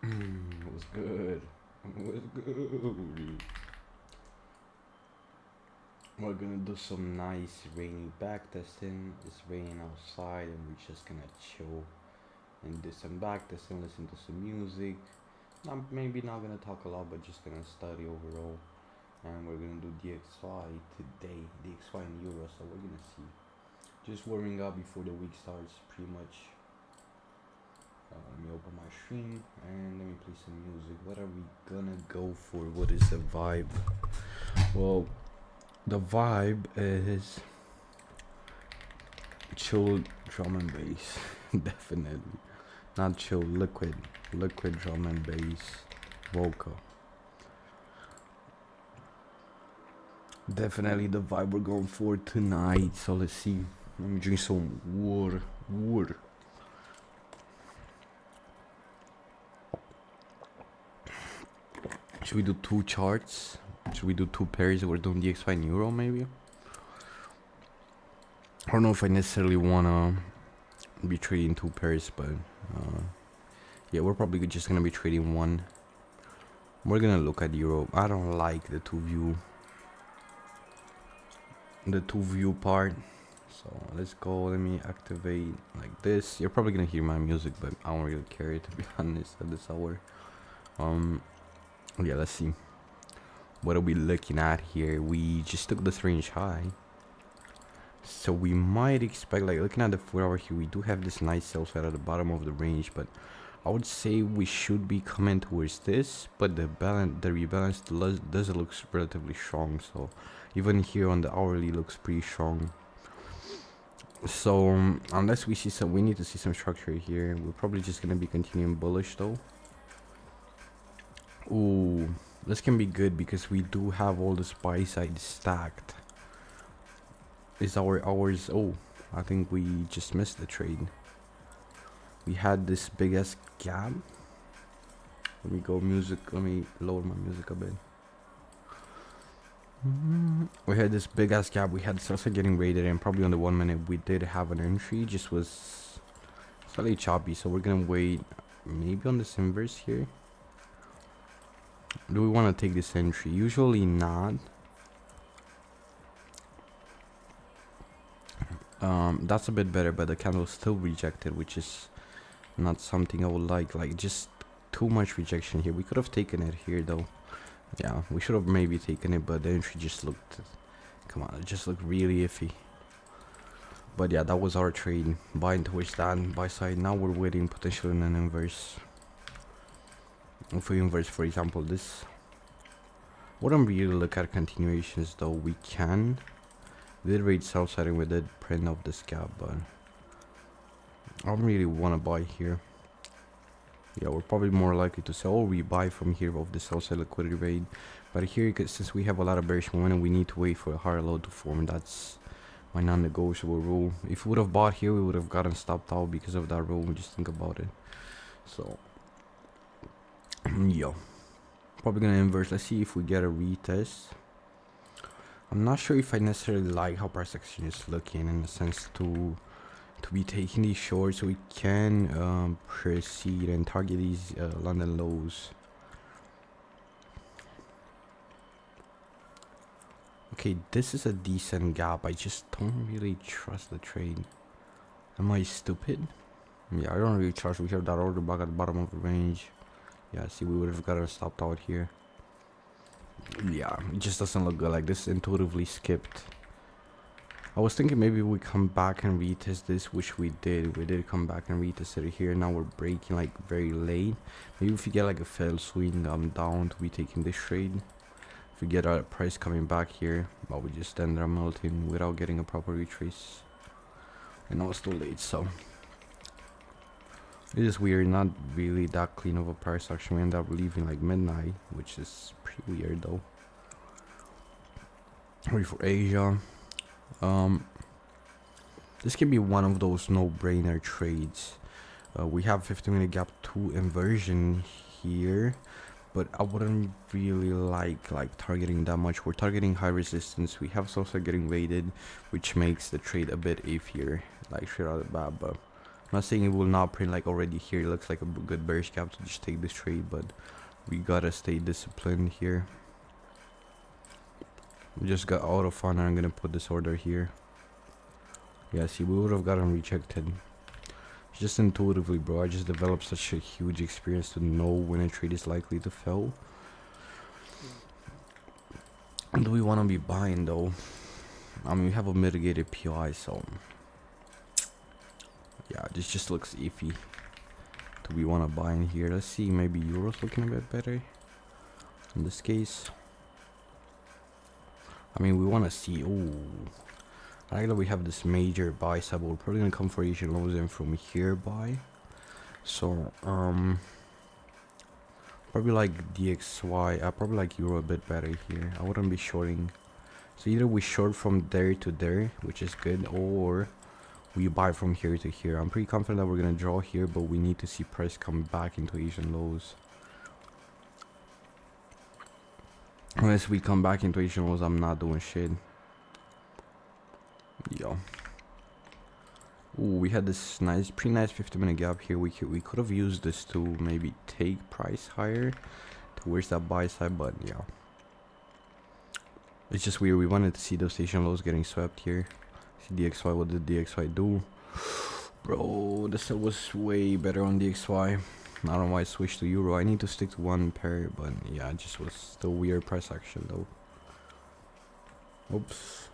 What's good? What's good? We're gonna do some nice rainy back testing. It's raining outside and we're just gonna chill and do some back testing, listen to some music. Maybe not gonna talk a lot, but just gonna study overall. And we're gonna do DXY today, DXY in Euro, so we're gonna see. Just warming up before the week starts, pretty much. Let me open my stream and let me play some music. What are we gonna go for? What is the vibe? Well, the vibe is chill drum and bass. Definitely. Not chill, liquid drum and bass vocal. Definitely the vibe we're going for tonight. So let's see. Let me drink some water. Should we do two charts? Should we do two pairs? We're doing DXY in Euro maybe? I don't know if I necessarily wanna be trading two pairs, but yeah, we're probably just gonna be trading one. We're gonna look at Euro. I don't like the two view part. So let's go. Let me activate like this. You're probably gonna hear my music, but I don't really care, to be honest, at this hour. Yeah, let's see. What are we looking at here? We just took this range high, so we might expect, like, looking at the 4 hour here, we do have this nice sell side at the bottom of the range, but I would say we should be coming towards this, but the rebalance does look relatively strong. So even here on the hourly looks pretty strong. So unless we see some, we need to see some structure here. We're probably just gonna be continuing bullish though. Ooh, this can be good because we do have all the buy side stacked. Is our hours? Oh, I think we just missed the trade. We had this big ass gap. Let me go music. Let me lower my music a bit. We had this big ass gap. We had Salsa getting raided, and probably on the 1 minute we did have an entry. Just was slightly choppy, so we're gonna wait. Maybe on this inverse here. Do we want to take this entry? Usually not. That's a bit better, but the candle still rejected, which is not something I would like. Like, just too much rejection here. We could have taken it here though. Yeah, we should have maybe taken it, but the entry just looked, come on, it just looked really iffy. But yeah, that was our trade, buying towards that buy side. Now we're waiting potentially in an inverse. If we inverse, for example, this, wouldn't really look at continuations though. We can. We did raid south side and we did print up this gap, but I don't really want to buy here. Yeah, we're probably more likely to sell or we buy from here of the south side liquidity raid. But here, since we have a lot of bearish momentum, we need to wait for a higher low to form. That's my non-negotiable rule. If we would have bought here, we would have gotten stopped out because of that rule. Just think about it. So yeah, probably gonna inverse. Let's see if we get a retest. I'm not sure if I necessarily like how price action is looking, in the sense to be taking these shorts, so we can proceed and target these London lows. Okay, this is a decent gap. I just don't really trust the trade. Am I stupid? Yeah, I don't really trust. We have that order back at the bottom of the range. Yeah, see, we would have gotten stopped out here. Yeah, it just doesn't look good. Like, this intuitively skipped. I was thinking maybe we come back and retest this, which we did. We did come back and retest it here. Now we're breaking like very late. Maybe if we get like a fail swing, I'm down to be taking this trade. If we get our price coming back here, but we just end up melting without getting a proper retrace. And now it's too late, so it is weird. Not really that clean of a price action. We end up leaving like midnight, which is pretty weird though. Ready for Asia. This can be one of those no-brainer trades. We have 15-minute gap to inversion here, but I wouldn't really like targeting that much. We're targeting high resistance. We have also getting raided, which makes the trade a bit iffier, like straight out of the bat. But I'm not saying it will not print like already here. It looks like a good bearish gap to just take this trade, but we gotta stay disciplined here. We just got out of fun. I'm gonna put this order here. Yeah, see, we would have gotten rejected. Just intuitively, bro. I just developed such a huge experience to know when a trade is likely to fail. Do we want to be buying though? I mean, we have a mitigated PI, so yeah, this just looks iffy. Do we want to buy in here? Let's see, maybe Euro's looking a bit better in this case. I mean, we want to see. Oh, I like that we have this major buy side, but we're probably gonna come for Asian lows and from here buy. So probably like DXY. I probably like Euro a bit better here. I wouldn't be shorting. So either we short from there to there, which is good, or we buy from here to here. I'm pretty confident that we're gonna draw here, but we need to see price come back into Asian lows. Unless we come back into Asian lows, I'm not doing shit. Yo. Ooh, we had this pretty nice 50-minute gap here. We could have used this to maybe take price higher towards that buy side, but yeah. It's just weird. We wanted to see those station lows getting swept here. See DXY, what did DXY do? Bro, the sell was way better on DXY. I don't know why I switched to Euro. I need to stick to one pair, but yeah, it just was still weird price action though. Oops.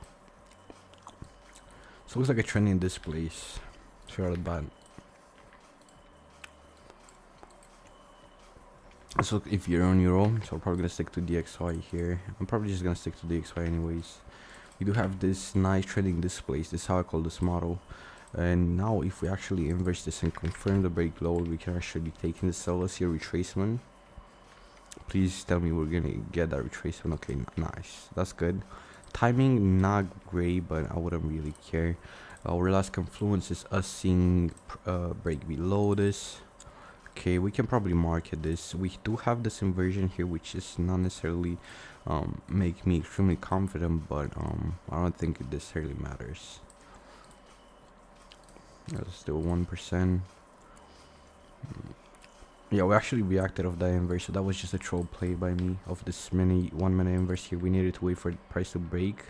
So it looks like a trending displays. Straight out of the bat. So if you're on Euro, so I'm probably gonna stick to DXY here. I'm probably just gonna stick to DXY anyways. We do have this nice trending displays. This is how I call this model. And now if we actually inverse this and confirm the break low, we can actually take in the sell. Let's see a retracement. Please tell me we're gonna get that retracement. Okay, nice. That's good. Timing not great, but I wouldn't really care. Our last confluence is us seeing break below this. Okay, we can probably market this. We do have this inversion here, which is not necessarily make me extremely confident, but I don't think it necessarily matters. Let's do 1%. Yeah, we actually reacted off that inverse, so that was just a troll play by me of this 1 minute inverse here. We needed to wait for the price to break.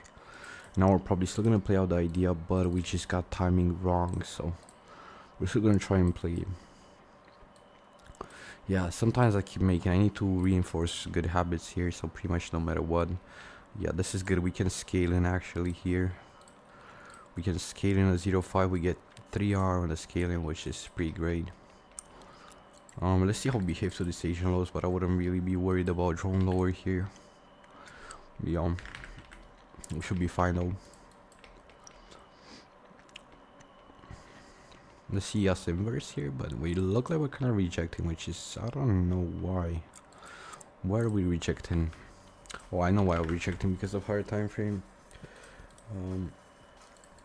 Now we're probably still gonna play out the idea, but we just got timing wrong, so we're still gonna try and play it. Yeah, sometimes I need to reinforce good habits here, so pretty much no matter what. Yeah, this is good. We can scale in actually here. We can scale in a 0.5. We get 3R on the scaling, which is pretty great. Let's see how it behaves to the station lows, but I wouldn't really be worried about drawing lower here. Yeah, we should be fine though. Let's see us inverse here, but we look like we're kind of rejecting, which is, I don't know why. Why are we rejecting? Oh, I know why we're rejecting, because of higher time frame.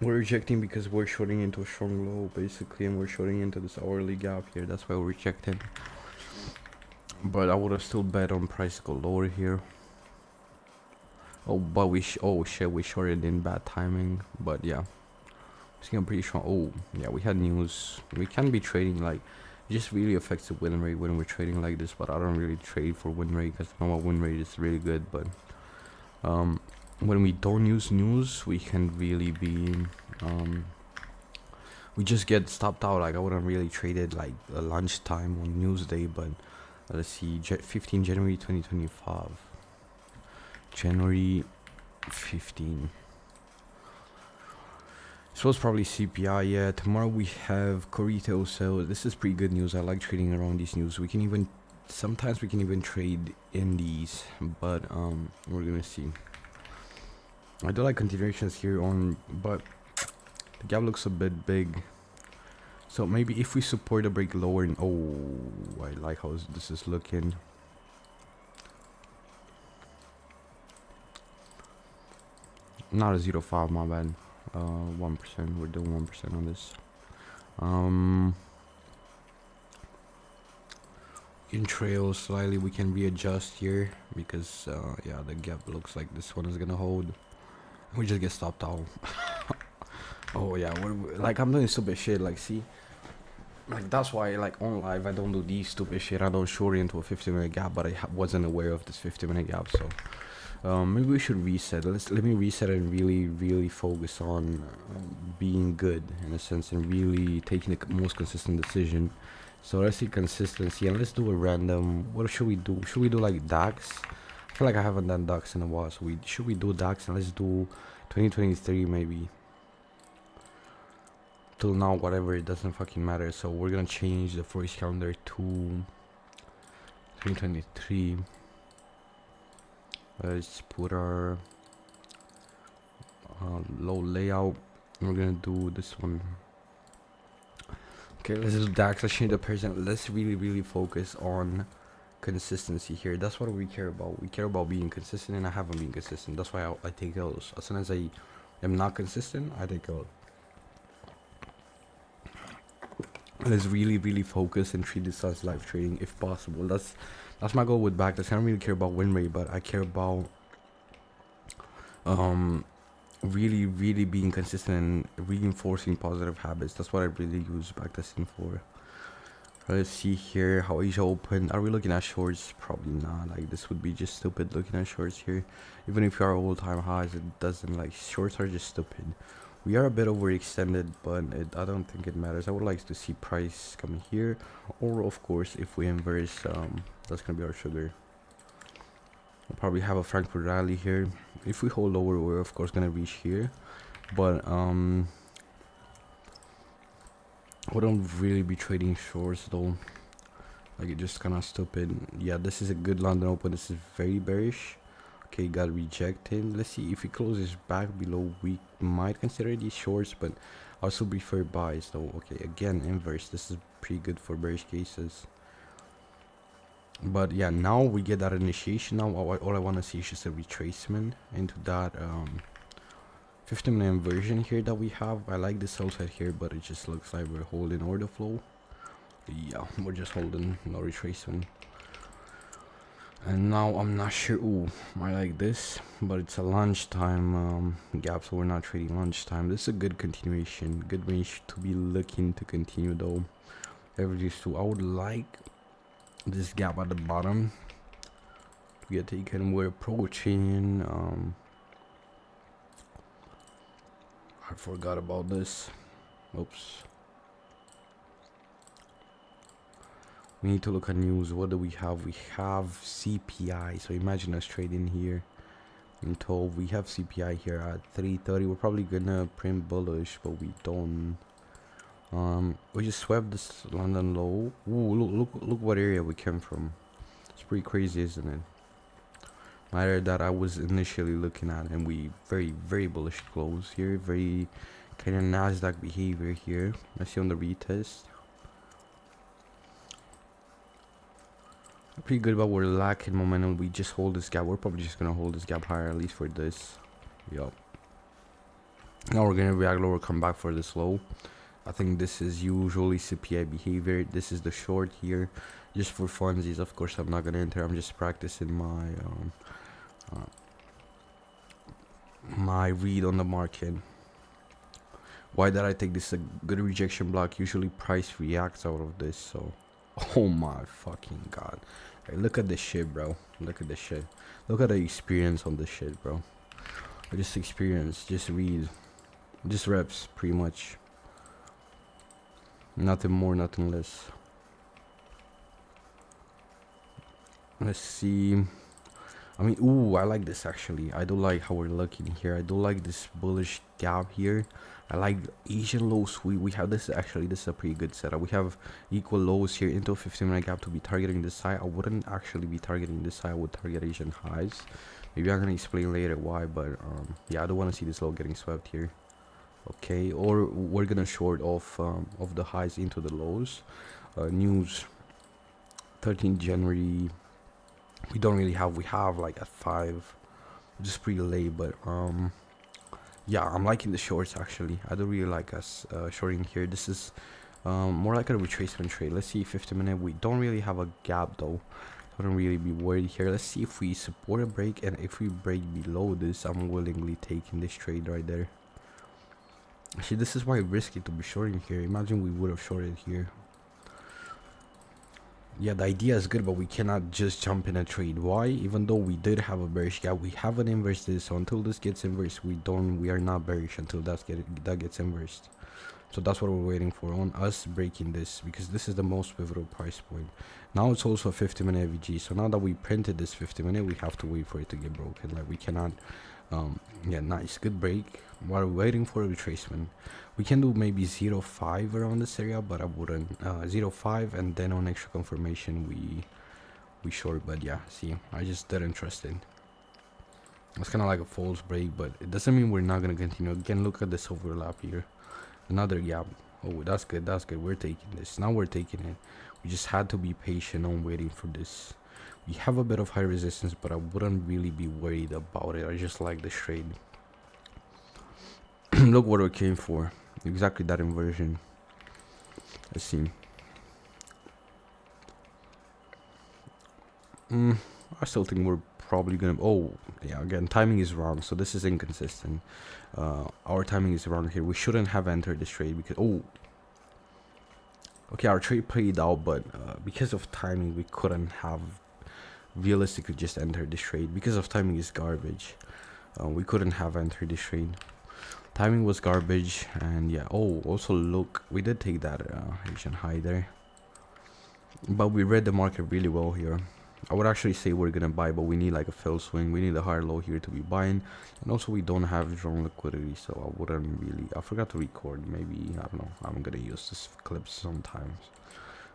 We're rejecting because we're shorting into a strong low basically, and we're shorting into this hourly gap here. That's why we're rejecting. But I would have still bet on price go lower here. Oh, but oh shit, we shorted in bad timing. But yeah, I'm pretty sure. Oh yeah, we had news. We can be trading like, it just really affects the win rate when we're trading like this. But I don't really trade for win rate because my win rate is really good. But when we don't use news, we can really be we just get stopped out. Like I wouldn't really trade it like a lunchtime on news day, but let's see, 15 January 2025, January 15. So it's probably CPI. Yeah, tomorrow we have Corito, so this is pretty good news. I like trading around these news. We can even sometimes we can even trade in these, but we're gonna see. I do like continuations here on, but the gap looks a bit big. So maybe if we support a break lower, and oh, I like how this is looking. Not a 0.5, my bad. 1%. We're doing 1% on this. In trail slightly, we can readjust here because yeah, the gap looks like this one is gonna hold. We just get stopped out. Oh yeah, we're like, I'm doing stupid shit. Like, see, Like that's why like on live I don't do these stupid shit. I don't short into a 50-minute gap, but I wasn't aware of this 50-minute gap. So maybe we should reset. Let me reset and really focus on being good in a sense and really taking the most consistent decision. So let's see consistency and let's do a random. What should we do? Should we do like DAX? I feel like I haven't done DAX in a while. So should we do DAX and let's do 2023 maybe. Till now, whatever, it doesn't fucking matter. So we're gonna change the forex calendar to 2023. Let's put our low layout. We're gonna do this one. Okay, let's do DAX. Let's change the percent. Let's really focus on consistency here. That's what we care about. We care about being consistent, and I haven't been consistent. That's why I take L's. As soon as I am not consistent, I take L's. Let's really focus and treat this as live trading if possible. That's my goal with backtesting. I don't really care about win rate, but I care about really being consistent and reinforcing positive habits. That's what I really use backtesting for. Let's see here how Asia opened. Are we looking at shorts? Probably not. Like this would be just stupid looking at shorts here. Even if you are all-time highs, it doesn't, like, shorts are just stupid. We are a bit overextended, but I don't think it matters. I would like to see price coming here, or of course if we inverse, that's gonna be our sugar. We'll probably have a Frankfurt rally here. If we hold lower, we're of course gonna reach here, but we don't really be trading shorts though. Like, it's just kind of stupid. Yeah, this is a good London open. This is very bearish. Okay, got rejected. Let's see if it closes back below. We might consider these shorts, but I also prefer buys though. Okay, again inverse. This is pretty good for bearish cases. But yeah, now we get that initiation. Now all I want to see is just a retracement into that 15-minute inversion here that we have. I like this outside here, but it just looks like we're holding order flow. Yeah, we're just holding, no retracement. And now I'm not sure. Ooh, I like this, but it's a lunchtime gap, so we're not trading lunchtime. This is a good continuation, good range to be looking to continue though. Averages too. I would like this gap at the bottom to get taken. We're approaching. I forgot about this. Oops. We need to look at news. What do we have? We have CPI. So imagine us trading here until we have CPI here at 3:30. We're probably gonna print bullish, but we don't. We just swept this London low. Ooh, look what area we came from. It's pretty crazy, isn't it? Matter that I was initially looking at, and we very bullish close here. Very kind of Nasdaq behavior here. Let's see on the retest. Pretty good, but we're lacking momentum. We just hold this gap. We're probably just gonna hold this gap higher, at least for this. Yup. Now we're gonna react lower, come back for this low. I think this is usually CPI behavior. This is the short here, just for funsies. Of course, I'm not gonna enter. I'm just practicing my my read on the market. Why did I take this? A good rejection block. Usually, price reacts out of this. So, oh my fucking god! Hey, look at this shit, bro. Look at this shit. Look at the experience on this shit, bro. Just experience. Just read. Just reps, pretty much. Nothing more, nothing less. Let's see. I mean, ooh, I like this actually. I do like how we're looking here. I do like this bullish gap here. I like Asian lows. We have this actually. This is a pretty good setup. We have equal lows here into a 15-minute gap to be targeting this side. I wouldn't actually be targeting this side. I would target Asian highs. Maybe I'm gonna explain later why, but yeah, I don't want to see this low getting swept here. Okay, or we're gonna short off of the highs into the lows. News 13th January. We don't really have. We have like at 5, just pretty late, but yeah, I'm liking the shorts actually. I don't really like us shorting here. This is more like a retracement trade. Let's see 50-minute. We don't really have a gap though. I don't really be worried here. Let's see if we support a break, and if we break below this, I'm willingly taking this trade right there. See, this is why risky to be shorting here. Imagine we would have shorted here. Yeah, the idea is good, but we cannot just jump in a trade. Why? Even though we did have a bearish gap, we haven't inversed this. So until this gets inversed, we are not bearish until that gets inversed. So that's what we're waiting for, on us breaking this, because this is the most pivotal price point. Now it's also a 50-minute AVG. So now that we printed this 50-minute, we have to wait for it to get broken. Like we cannot. Yeah, nice, good break. While we're waiting for a retracement, we can do maybe 0.5 around this area, but I wouldn't. 0.5, and then on extra confirmation we short. But yeah, see, I just didn't trust it. It's kind of like a false break, but it doesn't mean we're not gonna continue. Again, look at this overlap here. Another gap. Oh, that's good. That's good. We're taking this. Now we're taking it. We just had to be patient on waiting for this. We have a bit of high resistance, but I wouldn't really be worried about it. I just like the trade. Look what we came for. Exactly that inversion. Let's see. I still think we're probably gonna. Oh, yeah. Again, timing is wrong, so this is inconsistent. Our timing is wrong here. We shouldn't have entered this trade because okay, our trade played out, but because of timing, we couldn't have realistically just entered this trade. Because of timing is garbage. We couldn't have entered this trade. Timing was garbage, and yeah. Oh, also look, we did take that Asian high there, but we read the market really well here. I would actually say we're gonna buy, but we need like a fill swing. We need a higher low here to be buying, and also we don't have strong liquidity, so I wouldn't really. I forgot to record. Maybe I don't know. I'm gonna use this clip sometimes.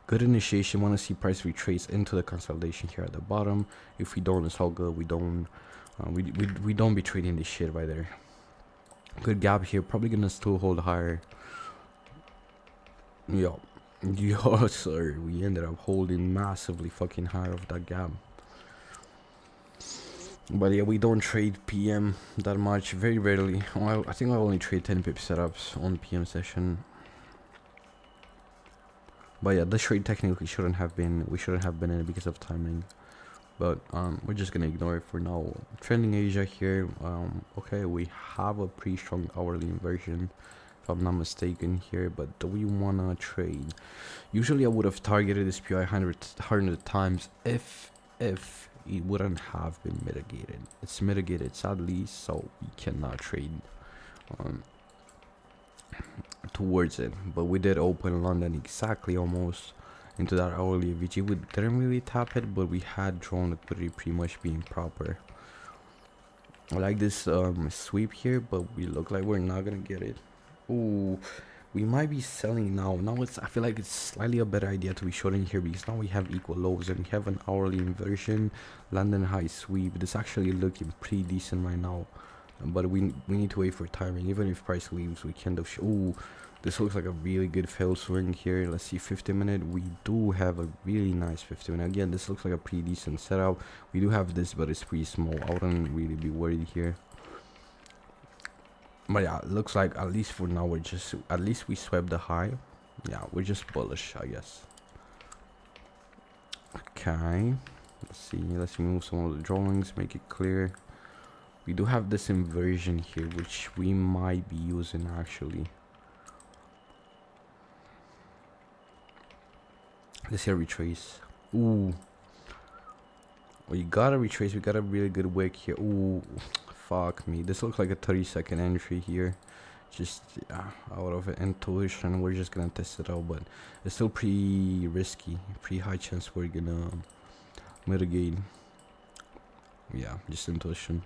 Good initiation. Want to see price retrace into the consolidation here at the bottom. If we don't, it's all good. We don't. We don't be trading this shit right there. Good gap here. Probably gonna still hold higher. Yo, sir. We ended up holding massively fucking high of that gap. But yeah, we don't trade PM that much. Very rarely. Well, I think I only trade 10 pip setups on PM session. But yeah, this trade technically shouldn't have been. We shouldn't have been in it because of timing. But we're just gonna ignore it for now. Trending Asia here. Okay, we have a pretty strong hourly inversion, if I'm not mistaken here. But do we wanna trade? Usually I would have targeted this PI 100 times if it wouldn't have been mitigated. It's mitigated sadly, so we cannot trade towards it. But we did open London exactly almost into that hourly AVG. We didn't really tap it, but we had drawn liquidity pretty much being proper. I like this sweep here, but we look like we're not gonna get it. Ooh, we might be selling now. I feel like it's slightly a better idea to be shorting here, because now we have equal lows and we have an hourly inversion, London high sweep. This actually looking pretty decent right now, but we need to wait for timing. Even if price leaves, we can do. Ooh, this looks like a really good fail swing here. Let's see, 50-minute. We do have a really nice 50-minute. Again, this looks like a pretty decent setup. We do have this, but it's pretty small. I wouldn't really be worried here. But yeah, it looks like at least for now at least we swept the high. Yeah, we're just bullish, I guess. Okay, let's see. Let's remove some of the drawings, make it clear. We do have this inversion here, which we might be using actually. Let's see a retrace. Ooh. We gotta retrace. We got a really good wick here. Ooh. Fuck me. This looks like a 30-second entry here. Just out of intuition. We're just gonna test it out. But it's still pretty risky. Pretty high chance we're gonna mitigate. Yeah, just intuition.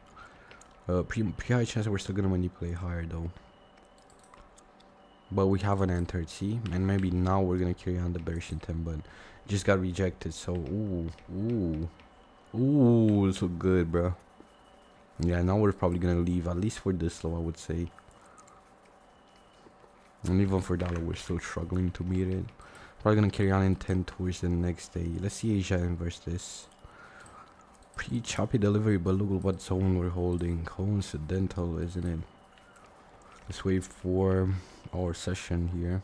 Pretty high chance we're still gonna manipulate higher though. But we haven't entered, see? And maybe now we're gonna carry on the bearish intent, but just got rejected. So, ooh, this look good, bro. Yeah, now we're probably gonna leave, at least for this low, I would say. And even for that low, we're still struggling to meet it. Probably gonna carry on intent towards the next day. Let's see Asia inverse this. Pretty choppy delivery, but look at what zone we're holding. Coincidental, isn't it? Let's wait for our session here.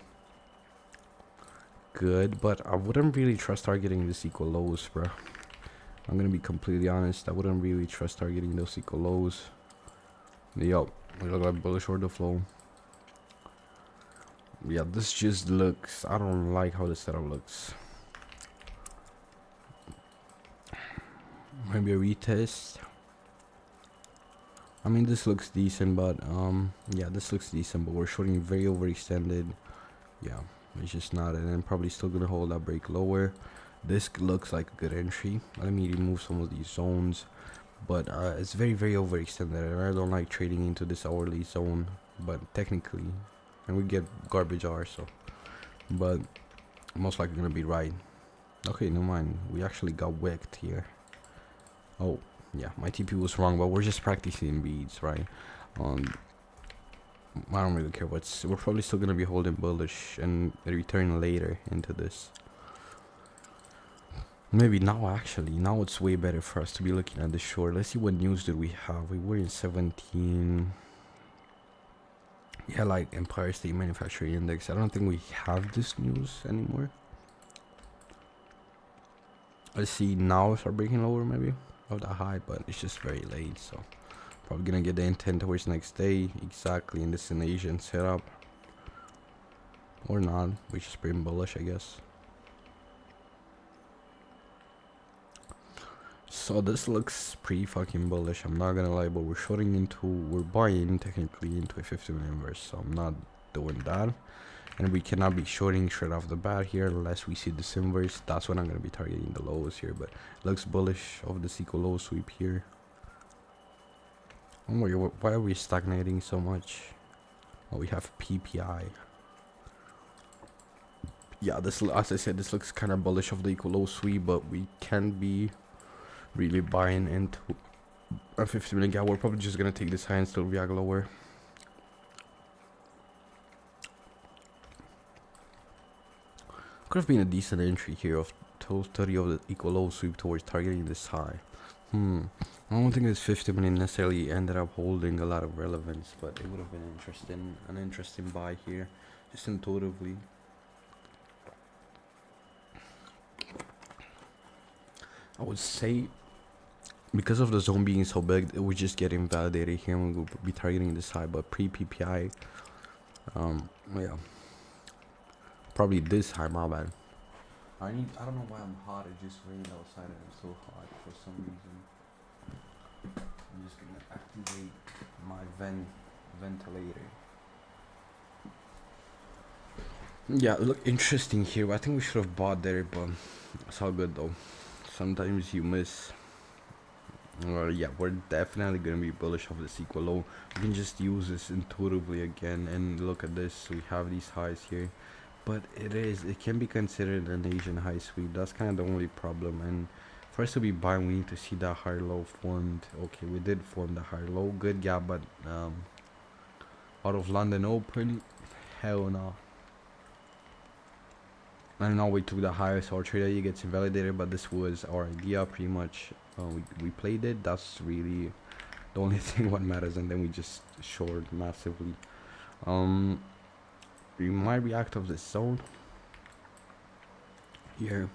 Good, but I wouldn't really trust targeting this equal lows, bro. I'm gonna be completely honest. I wouldn't really trust targeting those equal lows. Yup, we look like bullish order flow. Yeah, this just looks. I don't like how the setup looks. Maybe a retest. I mean, this looks decent, but yeah, this looks decent, but we're shorting very overextended. Yeah, it's just not, and then probably still gonna hold that break lower. This looks like a good entry. Let me remove some of these zones, but it's very overextended, and I don't like trading into this hourly zone. But technically, and we get garbage R, so, but most likely gonna be right. Okay, never mind. We actually got wicked here. Oh, yeah, my TP was wrong, but we're just practicing beads, right? I don't really care what's. We're probably still gonna be holding bullish and return later into this. Maybe now, actually, now it's way better for us to be looking at the short. Let's see what news did we have. We were in 17. Yeah, like Empire State Manufacturing Index. I don't think we have this news anymore. Let's see, now start breaking lower maybe of that high, but it's just very late, so probably gonna get the intent towards next day. Exactly, in this an Asian setup. Or not, we just pretty bullish, I guess. So this looks pretty fucking bullish, I'm not gonna lie, but we're buying technically into a 50-minute inverse, so I'm not doing that. And we cannot be shorting straight off the bat here unless we see this inverse. That's when I'm gonna be targeting the lows here, but it looks bullish of this equal low sweep here. Oh my god, why are we stagnating so much? Oh, we have PPI. Yeah, this, as I said, this looks kind of bullish of the equal low sweep, but we can't be really buying into a 50-minute gap. We're probably just gonna take this high and still react lower. Could have been a decent entry here of 30 of the equal low sweep towards targeting this high. I don't think this 50-minute necessarily ended up holding a lot of relevance, but it would have been an interesting buy here, just intuitively. I would say because of the zone being so big, it would just get invalidated here and we'll be targeting this high, but pre-PPI, yeah, probably this high, my bad. I don't know why I'm hot, it just rained outside and it's so hot for some reason. I'm just gonna activate my ventilator. Yeah, look interesting here. I think we should have bought there, but it's all good though. Sometimes you miss. Yeah, we're definitely gonna be bullish of this equal low. We can just use this intuitively again and look at this. We have these highs here, but it can be considered an Asian high sweep. That's kind of the only problem. And for us to be buying, we need to see that higher low formed. Okay, we did form the higher low. Good gap, but out of London Open, hell no. And now we took the higher, so our trade idea gets invalidated, but this was our idea pretty much. We played it. That's really the only thing what matters, and then we just short massively. We might react of this zone here,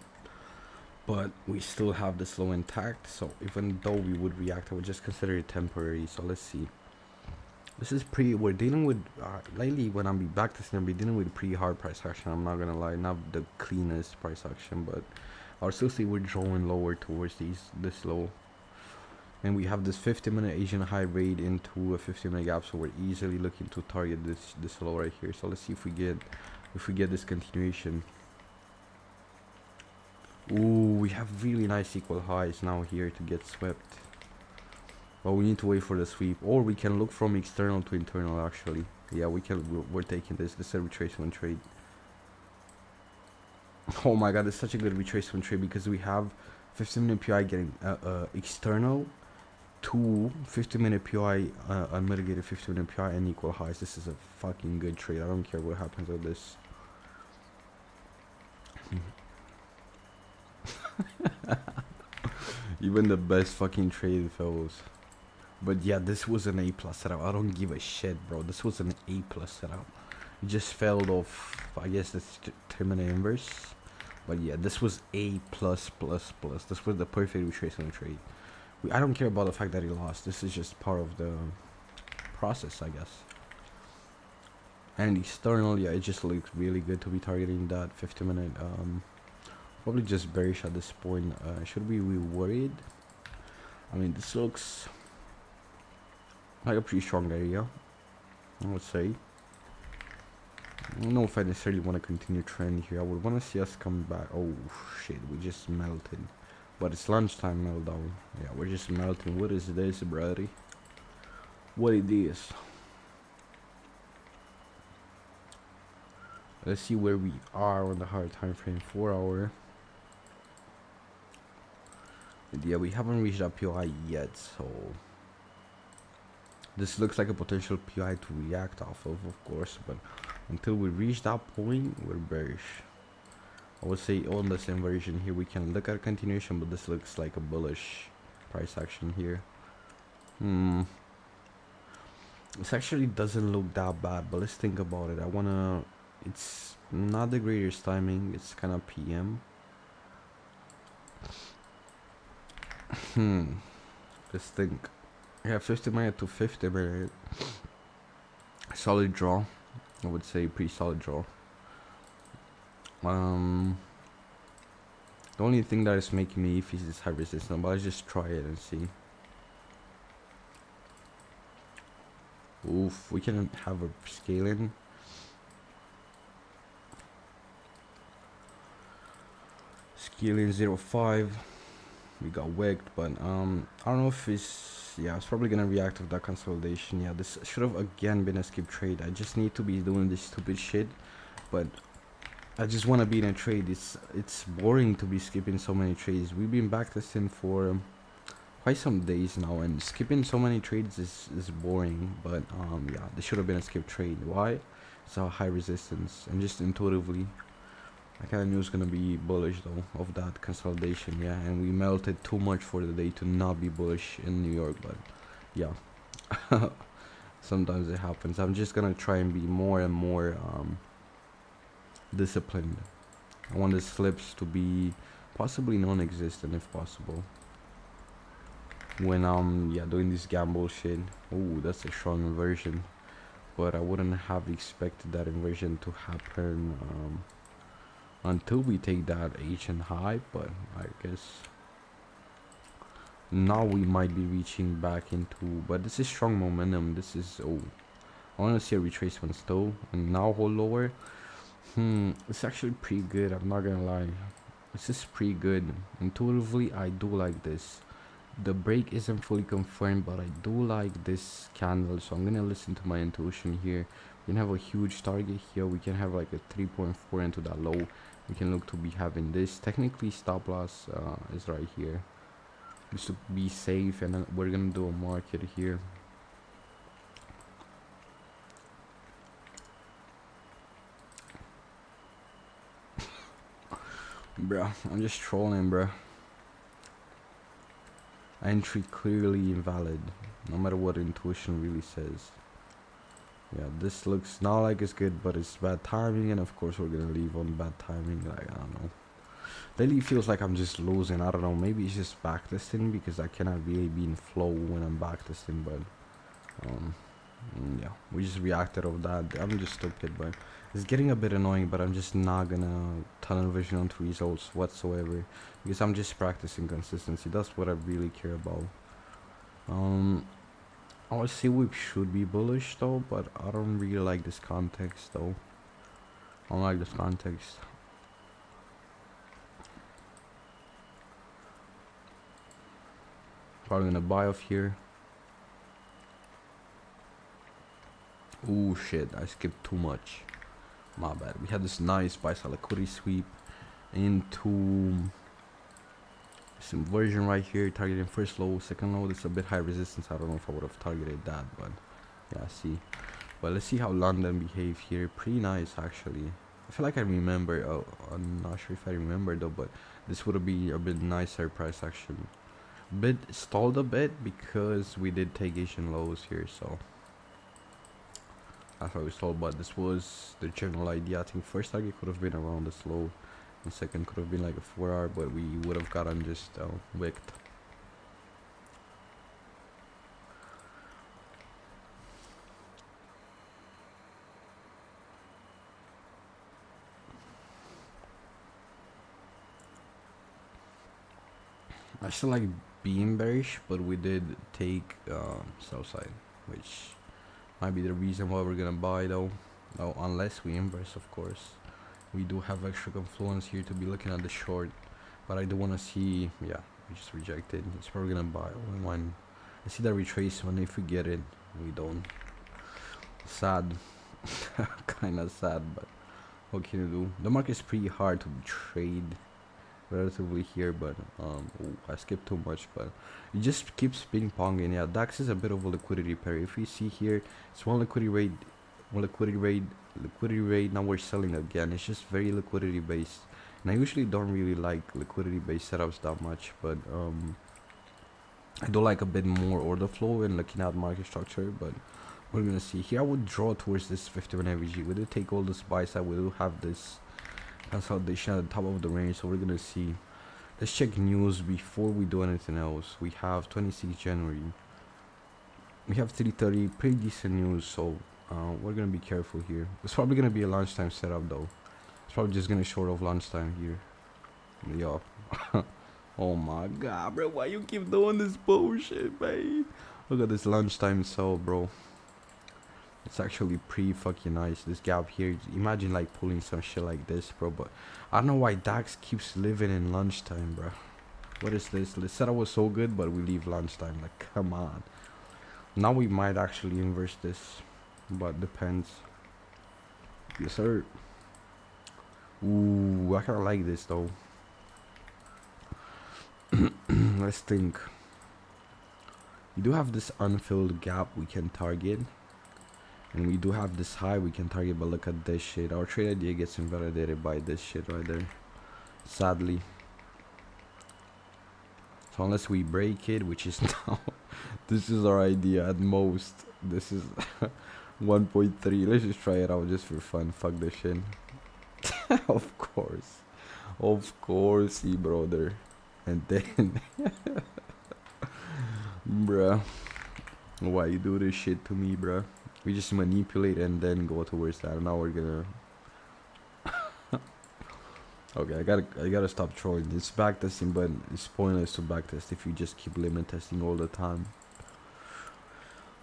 but we still have this low intact, so even though we would react, I would just consider it temporary. So let's see. This is we're dealing with, lately when I'm backtesting, I'll be dealing with pretty hard price action, I'm not gonna lie, not the cleanest price action, but I'll still see we're drawing lower towards this low. And we have this 50-minute Asian high raid into a 50-minute gap, so we're easily looking to target this low right here. So let's see if we get this continuation. Ooh, we have really nice equal highs now here to get swept. But we need to wait for the sweep, or we can look from external to internal actually. Yeah, we're taking this. This is a retracement trade. Oh my god, it's such a good retracement trade because we have 15-minute PI getting external to 50-minute PI, unmitigated 50-minute PI and equal highs. This is a fucking good trade. I don't care what happens with this. Even the best fucking trade fails. But yeah, this was an A+ setup. I don't give a shit, bro. This was an A+ setup. It just failed off, I guess, this 10-minute inverse. But yeah, this was A+++. This was the perfect retracement trade. I don't care about the fact that he lost. This is just part of the process, I guess. And external, yeah, it just looks really good to be targeting that 50-minute. Probably just bearish at this point. Should we be worried? I mean, this looks like a pretty strong area, I would say. I don't know if I necessarily want to continue trend here. I would want to see us come back. Oh shit, we just melted. But it's lunchtime meltdown. Yeah, we're just melting. What is this, brother? What it is? Let's see where we are on the hard time frame. 4 hour. And yeah, we haven't reached that POI yet, so this looks like a potential POI to react off of course, but until we reach that point, we're bearish. I would say on this inversion here, we can look at a continuation, but this looks like a bullish price action here. This actually doesn't look that bad, but let's think about it. It's not the greatest timing, it's kind of PM. Let's think. Yeah, 50 minute to 50 minute. Solid draw. I would say pretty solid draw. The only thing that is making me iffy is this high resistance, but let's just try it and see. Oof, we can have a scaling. Scaling 0.5. We got wigged, but I don't know if it's probably gonna react to that consolidation. Yeah, this should have again been a skip trade. I just need to be doing this stupid shit, but I just want to be in a trade. It's boring to be skipping so many trades. We've been backtesting for quite some days now, and skipping so many trades is boring. But yeah, this should have been a skip trade. Why? It's a high resistance, and just intuitively I kind of knew it was gonna be bullish though of that consolidation. Yeah, and we melted too much for the day to not be bullish in New York, but yeah. Sometimes it happens. I'm just gonna try and be more and more disciplined. I want the slips to be possibly non-existent if possible when doing this gamble shit. Oh, that's a strong inversion, but I wouldn't have expected that inversion to happen until we take that H and high, but I guess now we might be reaching back into, but this is strong momentum. This is, oh, I want to see a retracement still and now hold lower. It's actually pretty good, I'm not gonna lie. This is pretty good. Intuitively, I do like this. The break isn't fully confirmed, but I do like this candle, so I'm gonna listen to my intuition here. We can have a huge target here. We can have like a 3.4 into that low. We can look to be having this. Technically, stop loss is right here, just to be safe, and then we're gonna do a market here. Bruh, I'm just trolling, bruh. Entry clearly invalid, no matter what intuition really says. Yeah, this looks not like it's good, but it's bad timing, and of course we're gonna leave on bad timing. Like, I don't know. Daily feels like I'm just losing. I don't know. Maybe it's just backtesting because I cannot really be in flow when I'm backtesting, but yeah, we just reacted of that. I'm just stupid, but it's getting a bit annoying, but I'm just not gonna tunnel vision onto results whatsoever because I'm just practicing consistency. That's what I really care about. I would say we should be bullish though, but I don't really like this context though. I don't like this context. Probably gonna buy off here. Oh shit, I skipped too much. My bad. We had this nice buy side liquidity sweep into this inversion right here, targeting first low, second low. This is a bit high resistance. I don't know if I would have targeted that, but yeah, see. But let's see how London behave here. Pretty nice actually. I feel like I remember. Oh, I'm not sure if I remember though, but this would be a bit nicer price action. Bit stalled a bit because we did take Asian lows here, so that's why we stalled. But this was the general idea. I think first target could have been around this low, and second could have been like a 4 hour, but we would have gotten just wicked. I still like being bearish, but we did take sell side, which might be the reason why we're gonna buy though. No, unless we inverse, of course. We do have extra confluence here to be looking at the short, but I do want to see. Yeah, we just rejected. It's probably gonna buy only one. I see that retracement. If we get it, we don't. Sad, kind of sad, but what can you do? The market's pretty hard to trade relatively here, but ooh, I skipped too much, but it just keeps ping ponging. Yeah, DAX is a bit of a liquidity pair. If you see here, it's one liquidity rate, liquidity rate. Now we're selling again. It's just very liquidity based, and I usually don't really like liquidity based setups that much, but I do like a bit more order flow and looking at market structure. But we're gonna see here. I would draw towards this 51 AVG. We did take all this buy side. We do have this consolidation at the top of the range, so we're gonna see. Let's check news before we do anything else. We have 26 January. We have 3:30, pretty decent news, so we're gonna be careful here. It's probably gonna be a lunchtime setup though. It's probably just gonna short off lunchtime here. Yo. Oh my god, bro, why you keep doing this bullshit, man? Look at this lunchtime sell, bro. It's actually pretty fucking nice. This gap here, imagine like pulling some shit like this, bro. But I don't know why DAX keeps living in lunchtime, bro. What is this? The setup was so good, but we leave lunchtime. Like, come on. Now we might actually inverse this, but depends. Yes, sir. Ooh, I kind of like this though. Let's think. We do have this unfilled gap we can target. And we do have this high we can target, but look at this shit. Our trade idea gets invalidated by this shit right there. Sadly. So unless we break it, which is now, this is our idea at most. This is 1.3. Let's just try it out just for fun. Fuck this shit. Of course. Of course, brother. And then, bruh. Why you do this shit to me, bruh? We just manipulate and then go towards that. Now we're gonna. Okay, I gotta stop trolling. It's backtesting, but it's pointless to backtest if you just keep limit testing all the time.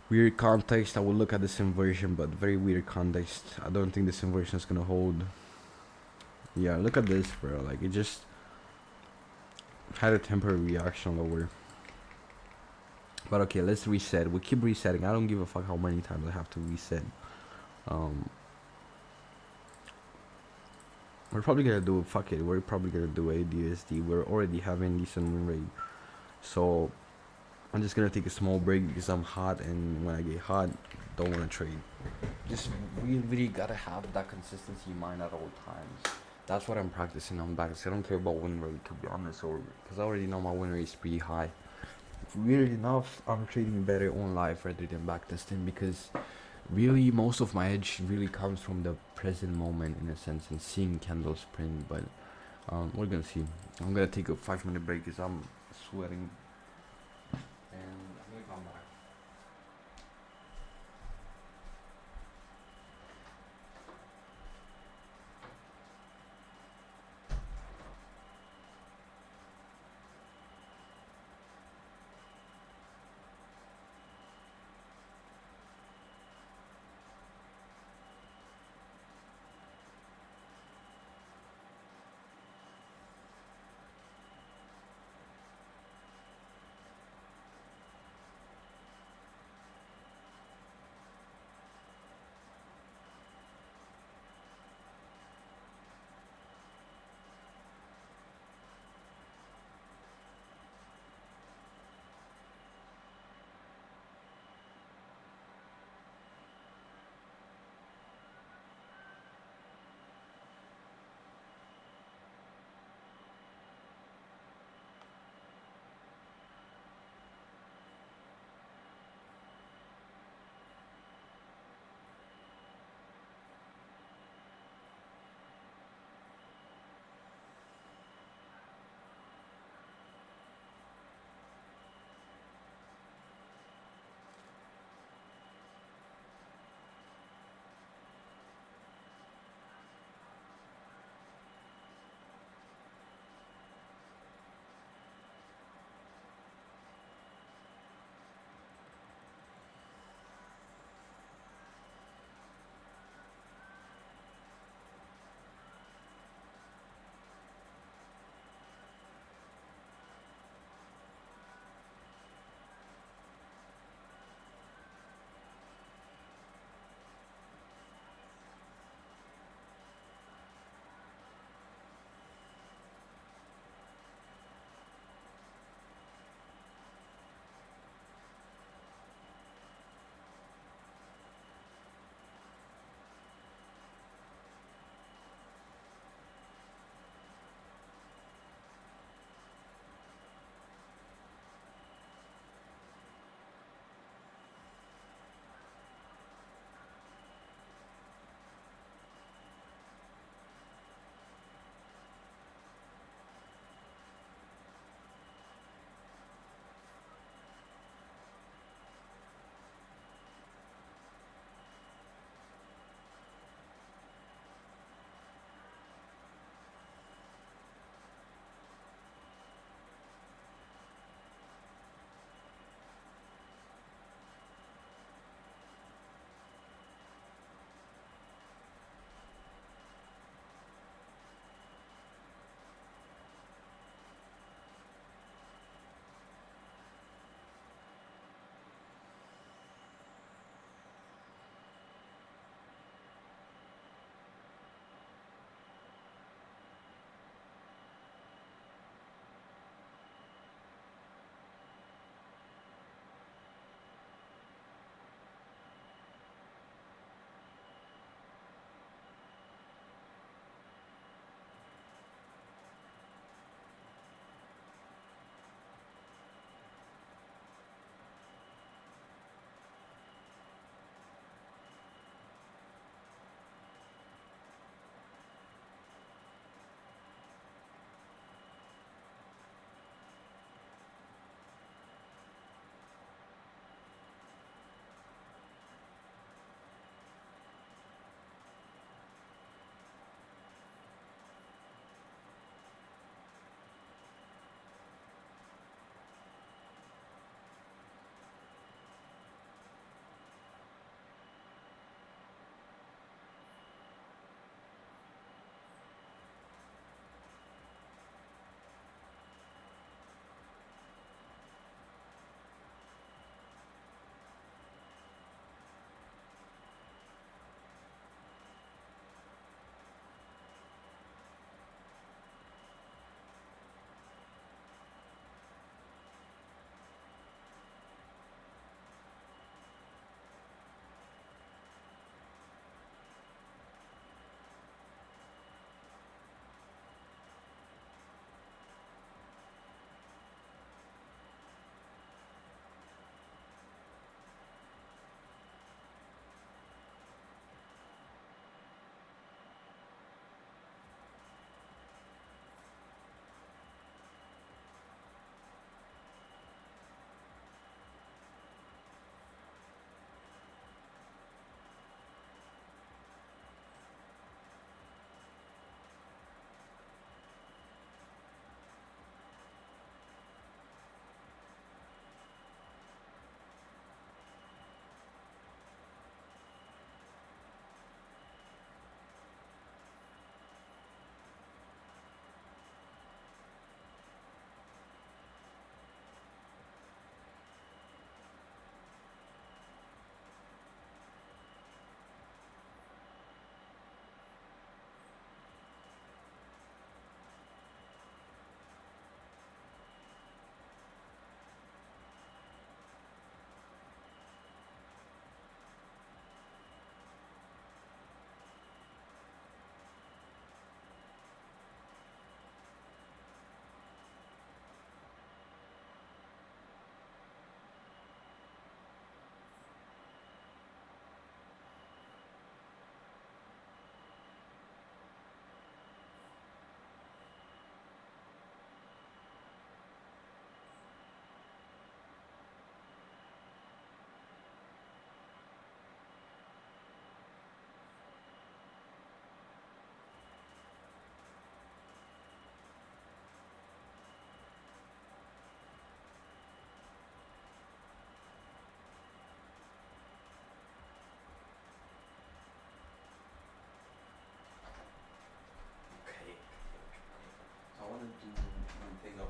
Weird context. I will look at this inversion, but very weird context. I don't think this inversion is gonna hold. Yeah, look at this, bro. Like it just had a temporary reaction lower. But okay, let's reset. We keep resetting. I don't give a fuck how many times I have to reset. We're probably gonna do, fuck it, we're probably gonna do ADSD. We're already having decent win rate. So I'm just gonna take a small break because I'm hot, and when I get hot, don't wanna trade. Just really gotta have that consistency in mind at all times. That's what I'm practicing on back. I don't care about win rate, to be honest, or because I already know my win rate is pretty high. Weird enough, I'm trading better on live rather than backtesting, because really most of my edge really comes from the present moment in a sense and seeing candles print. But we're gonna see. I'm gonna take a 5-minute break because I'm sweating, and I'm gonna come back.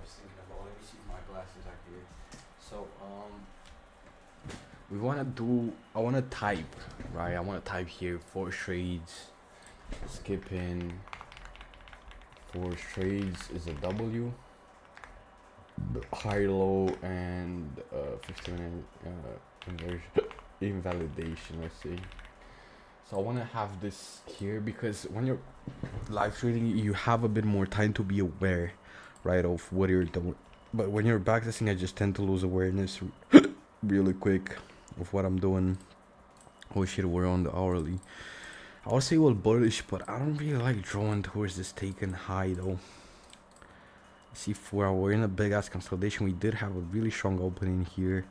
was thinking about. Let me see if my glasses are here. So we wanna do. I wanna type, right? I wanna type here 4 trades, skipping. 4 trades is a W. High low and 15-minute invalidation. Let's see. So I want to have this here because when you're live trading, you have a bit more time to be aware, right, of what you're doing. But when you're backtesting, I just tend to lose awareness really quick of what I'm doing. Oh shit, we're on the hourly. I would say we're bullish, but I don't really like drawing towards this taken high though. See, we're in a big ass consolidation. We did have a really strong opening here.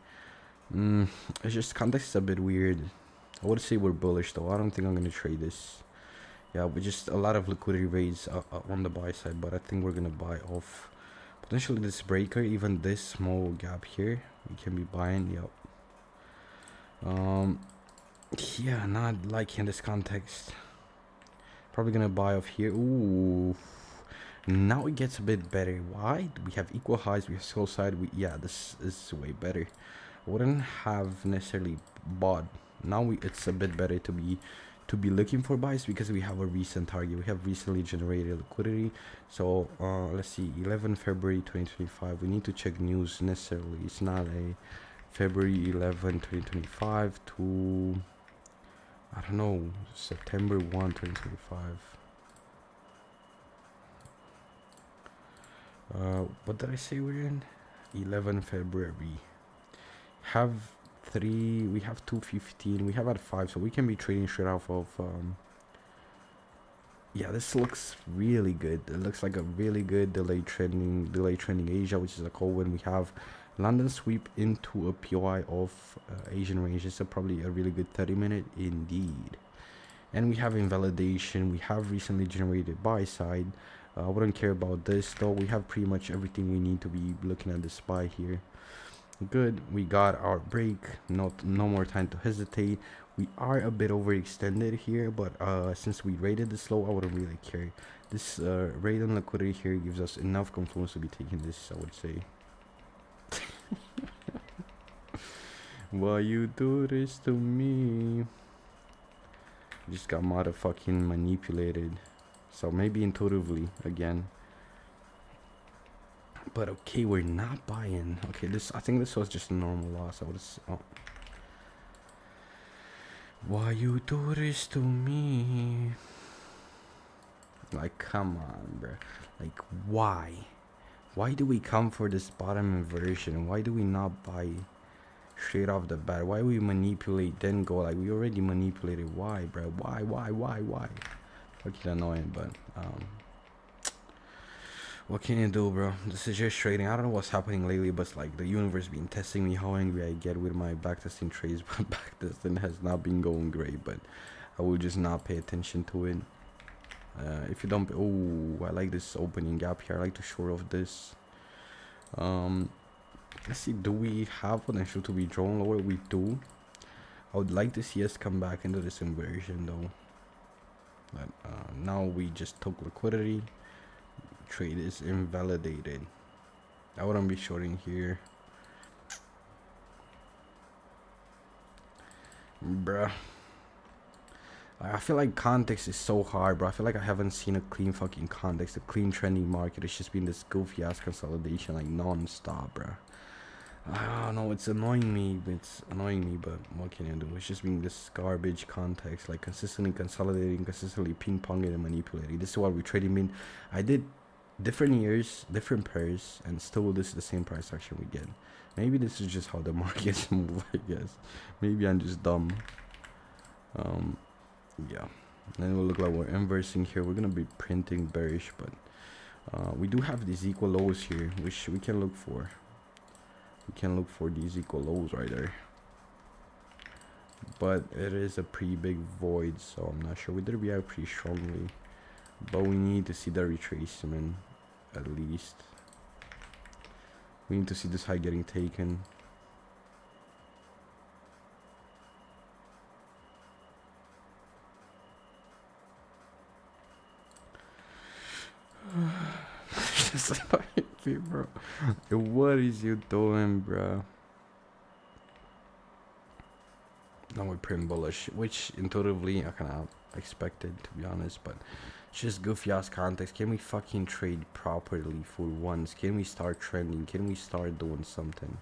It's just context is a bit weird. I would say we're bullish though. I don't think I'm gonna trade this. Yeah, but just a lot of liquidity raise on the buy side, but I think we're gonna buy off potentially this breaker, even this small gap here. We can be buying. Yep. Yeah, not liking this context. Probably gonna buy off here. Ooh. Now it gets a bit better. Why? We have equal highs, we have sell side. Yeah, this is way better. I wouldn't have necessarily bought. Now it's a bit better to be looking for buys because we have a recent target. We have recently generated liquidity. So let's see, 11 February 2025. We need to check news necessarily. It's not a February 11 2025 to, I don't know, September 1 2025. What did I say we're in? 11 February. Have 3, we have 215, we have at 5, so we can be trading straight off of yeah, this looks really good. It looks like a really good delay trending Asia, which is a call when we have London sweep into a POI of Asian range. It's probably a really good 30-minute indeed. And we have invalidation. We have recently generated buy side. I wouldn't care about this though. We have pretty much everything we need to be looking at this buy here. Good, we got our break. No more time to hesitate. We are a bit overextended here, but since we rated this low, I wouldn't really care. This rate on liquidity here gives us enough confluence to be taking this, I would say. Why you do this to me? Just got motherfucking manipulated. So maybe intuitively again. But okay, we're not buying. Okay, I think this was just a normal loss. I would have. Oh. Why you do this to me? Like, come on, bro. Like, why? Why do we come for this bottom inversion? Why do we not buy straight off the bat? Why we manipulate then go? Like, we already manipulated. Why, bro? Why? Fucking annoying, but what can you do, bro? This is just trading. I don't know what's happening lately, but it's like the universe been testing me how angry I get with my backtesting trades. But backtesting has not been going great, but I will just not pay attention to it. If you don't, oh, I like this opening gap here. I like to short off this. Let's see, do we have potential to be drawn lower? We do. I would like to see us come back into this inversion though. But now we just took liquidity. Trade is invalidated. I wouldn't be shorting here, bruh. I feel like context is so hard, bro. I feel like I haven't seen a clean fucking context, a clean trending market. It's just been this goofy ass consolidation like non-stop, bruh. I don't know, it's annoying me, but what can you do? It's just being this garbage context, like consistently consolidating, consistently ping-ponging and manipulating. This is what we're trading in. I did different years, different pairs, and still this is the same price action we get. Maybe this is just how the markets move, I guess. Maybe I'm just dumb. Yeah. Then it will look like we're inversing here. We're gonna be printing bearish, but we do have these equal lows here, which we can look for. We can look for these equal lows right there. But it is a pretty big void, so I'm not sure. We did react pretty strongly, but we need to see the retracement at least. We need to see this high getting taken. Slightly, bro. What is you doing, bro? Now we're pretty bullish, which intuitively I kind of expected, to be honest, but just goofy ass context. Can we fucking trade properly for once? Can we start trending? Can we start doing something?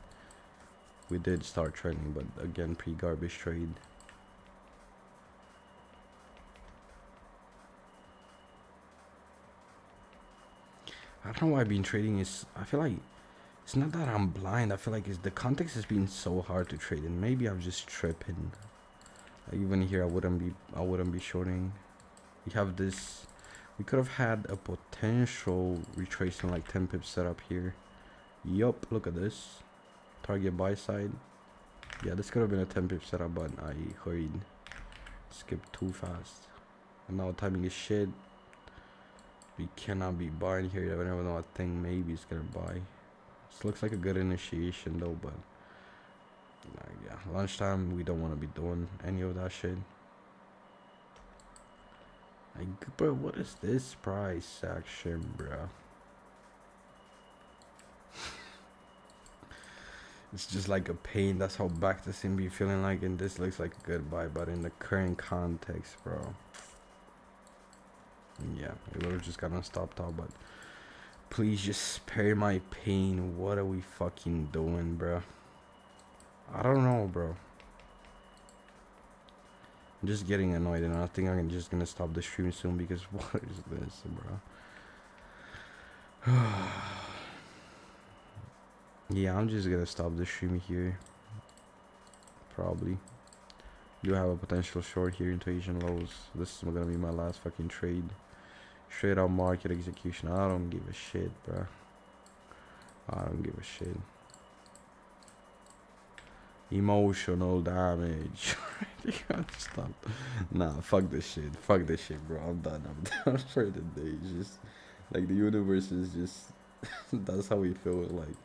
We did start trending, but again, pretty garbage trade. I don't know why I've been trading is. I feel like it's not that I'm blind. I feel like the context has been so hard to trade, and maybe I'm just tripping. Like even here, I wouldn't be shorting. We have this. We could have had a potential retracement like 10 pips setup here. Yup, look at this. Target buy side. Yeah, this could have been a 10 pip setup, but I hurried. Skipped too fast. And now timing is shit. We cannot be buying here. I never know. I think maybe it's gonna buy. This looks like a good initiation though, but yeah, lunchtime we don't want to be doing any of that shit. Like, bro, what is this price action, bro? It's just like a pain. That's how backtesting be feeling like, and this looks like a good buy, but in the current context, bro. Yeah, we would have just gotten stopped out, but please just spare my pain. What are we fucking doing, bro? I don't know, bro. I'm just getting annoyed, and I think I'm just gonna stop the stream soon because what is this, bro? Yeah, I'm just gonna stop the stream here. Probably. You have a potential short here into Asian lows. This is gonna be my last fucking trade. Straight up market execution. I don't give a shit, bro. I don't give a shit. Emotional damage. You gotta stop. Nah, fuck this shit. Fuck this shit, bro. I'm done. I'm done for the day. It's just like the universe is just. That's how we feel. Like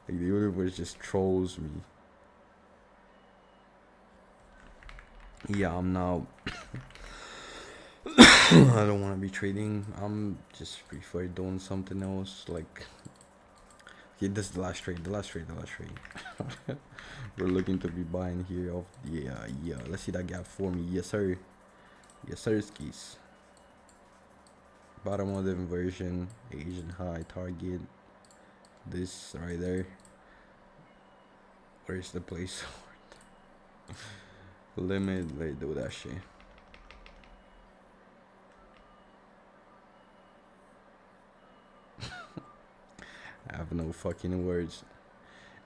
the universe just trolls me. Yeah, I'm now. I don't want to be trading. I'm just prefer doing something else. Like, okay, this is the last trade. We're looking to be buying here. Off, yeah. Let's see that gap for me. Yes, sir. Yes, sir. Skis. Bottom of the inversion. Asian high target. This right there. Where's the place? Limit. Let's do that shit. I have no fucking words.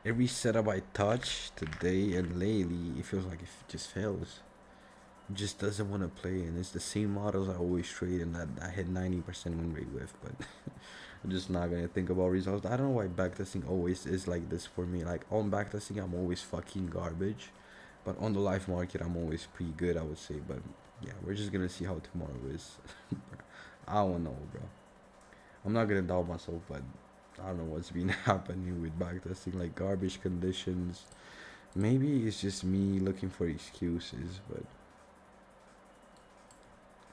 Every setup I touch today and lately, it feels like it just fails. It just doesn't want to play, and it's the same models I always trade and that I hit 90% win rate with, but I'm just not gonna think about results. I don't know why backtesting always is like this for me. Like on backtesting, I'm always fucking garbage, but on the live market, I'm always pretty good, I would say. But yeah, we're just gonna see how tomorrow is. I don't know, bro. I'm not gonna doubt myself, but I don't know what's been happening with backtesting, like garbage conditions. Maybe it's just me looking for excuses, but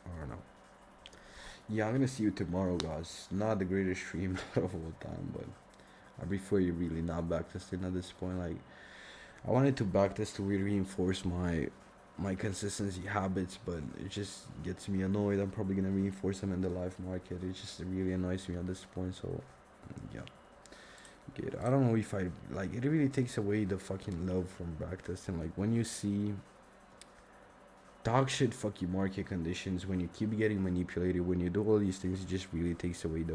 I don't know. Yeah, I'm gonna see you tomorrow, guys. Not the greatest stream of all time, but I prefer you really not backtesting at this point. Like, I wanted to backtest to really reinforce my consistency habits, but it just gets me annoyed. I'm probably gonna reinforce them in the live market. It just really annoys me at this point, so yeah. Good. I don't know if I like it. Really takes away the fucking love from backtesting. Like when you see dog shit fucking market conditions, when you keep getting manipulated, when you do all these things, it just really takes away the